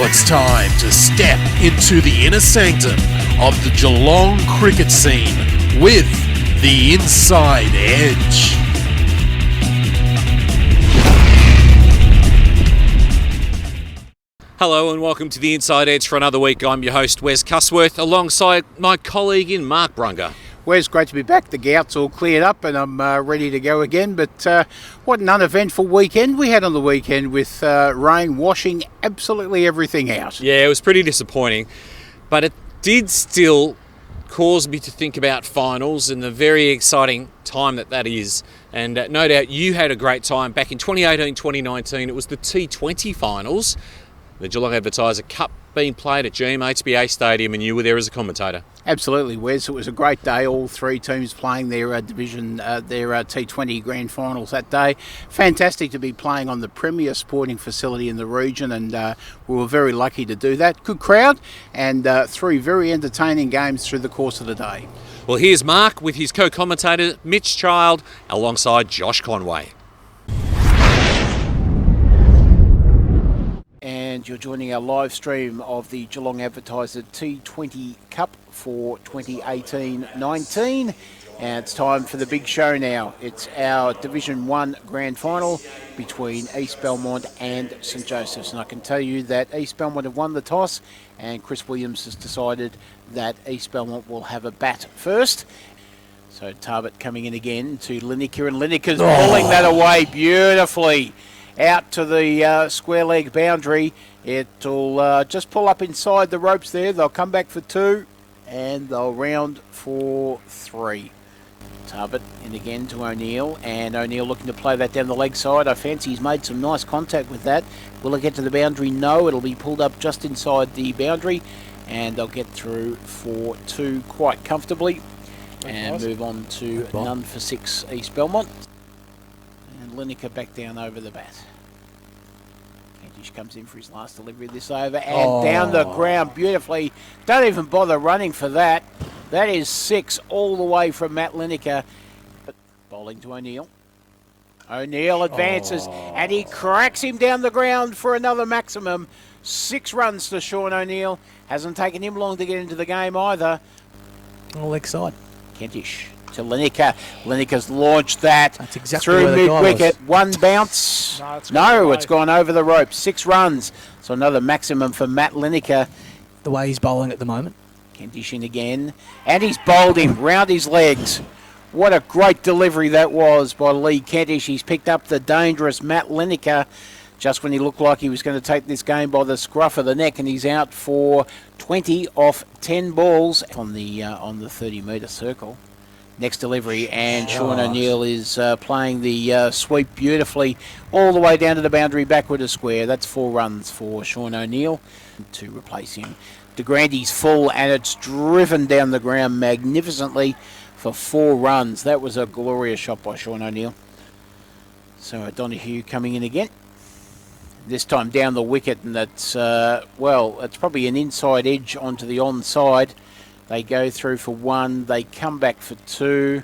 it's time to step into the inner sanctum of the Geelong cricket scene with the Inside Edge. Hello and welcome to the Inside Edge for another week. I'm your host Wes Cusworth alongside my colleague in Mark Brunga. Wes, great to be back. The gout's all cleared up and I'm ready to go again. But what an uneventful weekend we had on the weekend with rain washing absolutely everything out. Yeah, it was pretty disappointing, but it did still cause me to think about finals and the very exciting time that is. And no doubt you had a great time back in 2018-2019. It was the T20 finals, the Geelong Advertiser Cup being played at GMHBA Stadium, and you were there as a commentator. Absolutely, Wes. It was a great day. All three teams playing their division, their T20 grand finals that day. Fantastic to be playing on the premier sporting facility in the region, and we were very lucky to do that. Good crowd, and three very entertaining games through the course of the day. Well, here's Mark with his co-commentator Mitch Child alongside Josh Conway. And you're joining our live stream of the Geelong Advertiser T20 Cup for 2018-19. And it's time for the big show now. It's our Division 1 Grand Final between East Belmont and St Joseph's. And I can tell you that East Belmont have won the toss, and Chris Williams has decided that East Belmont will have a bat first. So Tarbert coming in again to Lineker, and Lineker's pulling that away beautifully out to the square leg boundary. It'll just pull up inside the ropes there. They'll come back for two and they'll round for three. Tarbert in again to O'Neill, and O'Neill looking to play that down the leg side. I fancy he's made some nice contact with that. Will it get to the boundary? No, it'll be pulled up just inside the boundary, and they'll get through for two quite comfortably and move on to none for six East Belmont. Lineker back down over the bat. Kentish comes in for his last delivery of this over, and down the ground beautifully. Don't even bother running for that. That is six all the way from Matt Lineker. But bowling to O'Neill. O'Neill advances and he cracks him down the ground for another maximum. 6 runs to Sean O'Neill. Hasn't taken him long to get into the game either. All leg side. Kentish to Lineker. Lineker's launched that exactly through mid-wicket. One bounce. No, it's gone over the rope. 6 runs. So another maximum for Matt Lineker. The way he's bowling at the moment. Kentish in again. And he's bowled him round his legs. What a great delivery that was by Lee Kentish. He's picked up the dangerous Matt Lineker just when he looked like he was going to take this game by the scruff of the neck, and he's out for 20 off 10 balls on the 30-metre circle. Next delivery, and Sean O'Neill is playing the sweep beautifully all the way down to the boundary, backward to square. That's 4 runs for Sean O'Neill to replace him. De Grandy's full, and it's driven down the ground magnificently for 4 runs. That was a glorious shot by Sean O'Neill. So Donahue coming in again. This time down the wicket, and that's, it's probably an inside edge onto the onside. They go through for 1. They come back for 2.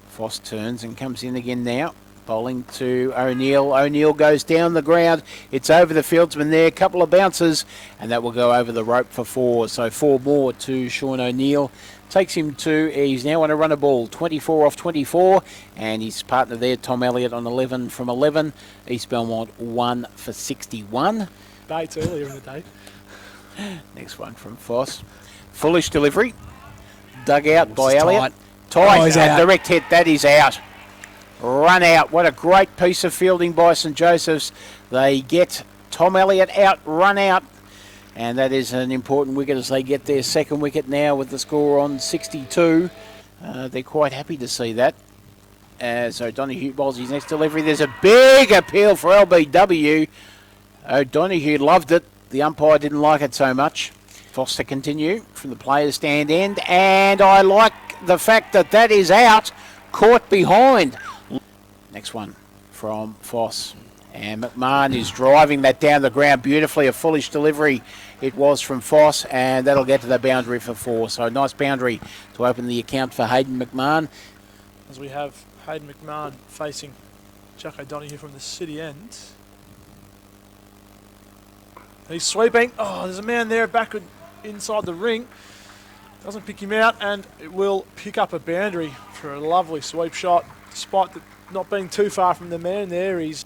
Foss turns and comes in again now. Bowling to O'Neill. O'Neill goes down the ground. It's over the fieldsman there. Couple of bounces, and that will go over the rope for 4. So 4 more to Sean O'Neill. Takes him to, he's now on a runner ball, 24 off 24, and his partner there, Tom Elliott, on 11 from 11. East Belmont 1 for 61. Bates earlier in the day. Next one from Foss. Foolish delivery. Dug out by It's Elliott. Tight. He's out. Direct hit. That is out. Run out. What a great piece of fielding by St Joseph's. They get Tom Elliott out, run out. And that is an important wicket as they get their second wicket now with the score on 62. They're quite happy to see that. So Donahue bowls his next delivery. There's a big appeal for LBW. O'Donoghue loved it. The umpire didn't like it so much. Foster continue from the players' stand end, and I like the fact that that is out, caught behind. Next one from Foss, and McMahon is driving that down the ground beautifully. A foolish delivery it was from Foss, and that'll get to the boundary for 4. So a nice boundary to open the account for Hayden McMahon. As we have Hayden McMahon facing Jack O'Donoghue from the city end. He's sweeping. Oh, there's a man there back inside the ring. Doesn't pick him out, and it will pick up a boundary for a lovely sweep shot. Despite not being too far from the man there, he's...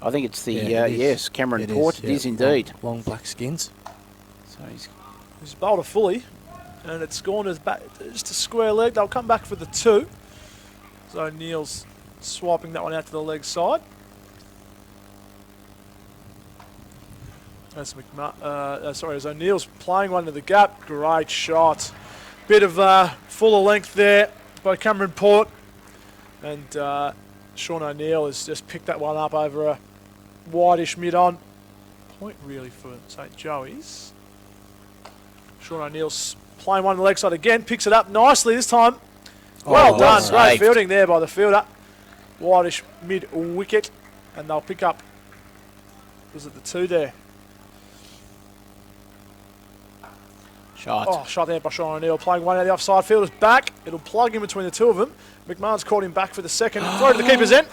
I think it's the, it is. yes, Cameron It Port. is, It is yeah. indeed. Long black skins. So He's bowled a fully, and it's gone as back just a square leg. They'll come back for the 2. So Neil's swiping that one out to the leg side. That's as O'Neill's playing one to the gap. Great shot. Bit of fuller length there by Cameron Port. And Sean O'Neill has just picked that one up over a wideish mid-on. Point really for St. Joey's. Sean O'Neill's playing one to the leg side again. Picks it up nicely this time. Well done. Great saved. fielding there by the fielder. Wideish mid-wicket. And they'll pick up, was it the 2 there? shot. Oh, shot there by Sean O'Neill, playing one out of the offside. Fielder's back. It'll plug in between the 2 of them. McMahon's caught him back for the second. Throw to the keeper's end.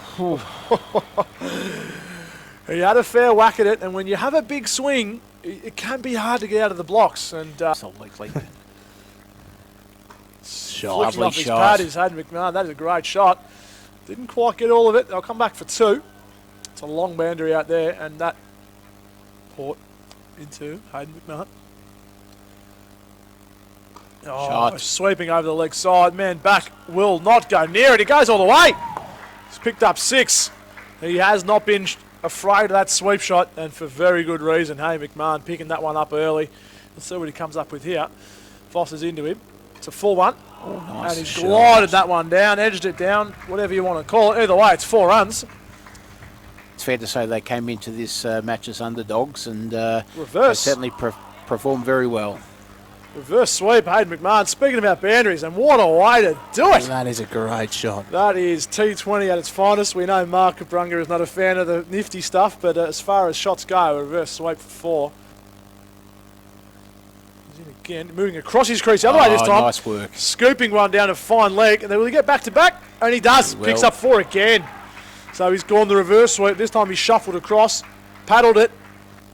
He had a fair whack at it, and when you have a big swing, it can be hard to get out of the blocks. And Absolutely. flicking Lovely off his shot. pad, his Hayden McMahon. That is a great shot. Didn't quite get all of it. They'll come back for 2. It's a long boundary out there, and that Port into Hayden McMahon. Oh, Shot. sweeping over the leg side. Man back will not go near it. He goes all the way. He's picked up 6. He has not been afraid of that sweep shot, and for very good reason. Hey, McMahon picking that one up early. Let's see what he comes up with here. Foster's into him. It's a full one. Oh, nice And he's shot. glided that one down, edged it down, whatever you want to call it. Either way, it's 4 runs. It's fair to say they came into this match as underdogs, and they Reverse. certainly performed very well. Reverse sweep, Hayden McMahon. Speaking about boundaries, and what a way to do it. That is a great shot. That is T20 at its finest. We know Mark Kabrunga is not a fan of the nifty stuff, but as far as shots go, a reverse sweep for 4. He's in again, moving across his crease the other way this time. Nice work. Scooping one down a fine leg, and then will he get back to back? And he does. He will. Picks up 4 again. So he's gone the reverse sweep. This time he's shuffled across, paddled it.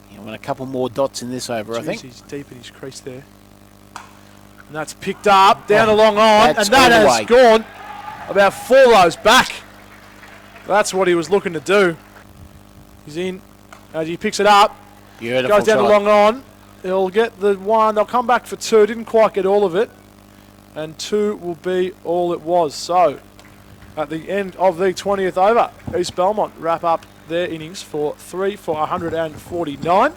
Yeah, want a couple more dots in this over, I Jeez, think. he's deep in his crease there. And that's picked up, down along on, that's and that gone has away. gone about 4 rows back. That's what he was looking to do. He's in, as he picks it up, Beautiful goes down shot. along on. He'll get the 1, they'll come back for 2, didn't quite get all of it. And 2 will be all it was. So, at the end of the 20th over, East Belmont wrap up their innings for 3 for 149.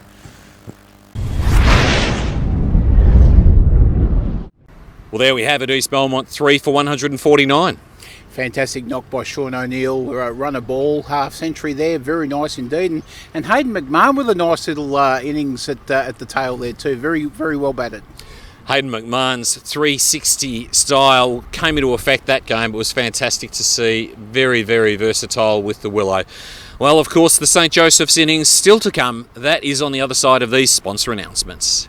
Well, there we have it. East Belmont 3 for 149. Fantastic knock by Sean O'Neill, run a ball, half century there, very nice indeed. And Hayden McMahon with a nice little innings at the tail there too, very, very well batted. Hayden McMahon's 360 style came into effect that game. It was fantastic to see. Very, very versatile with the willow. Well, of course, the St. Joseph's innings still to come. That is on the other side of these sponsor announcements.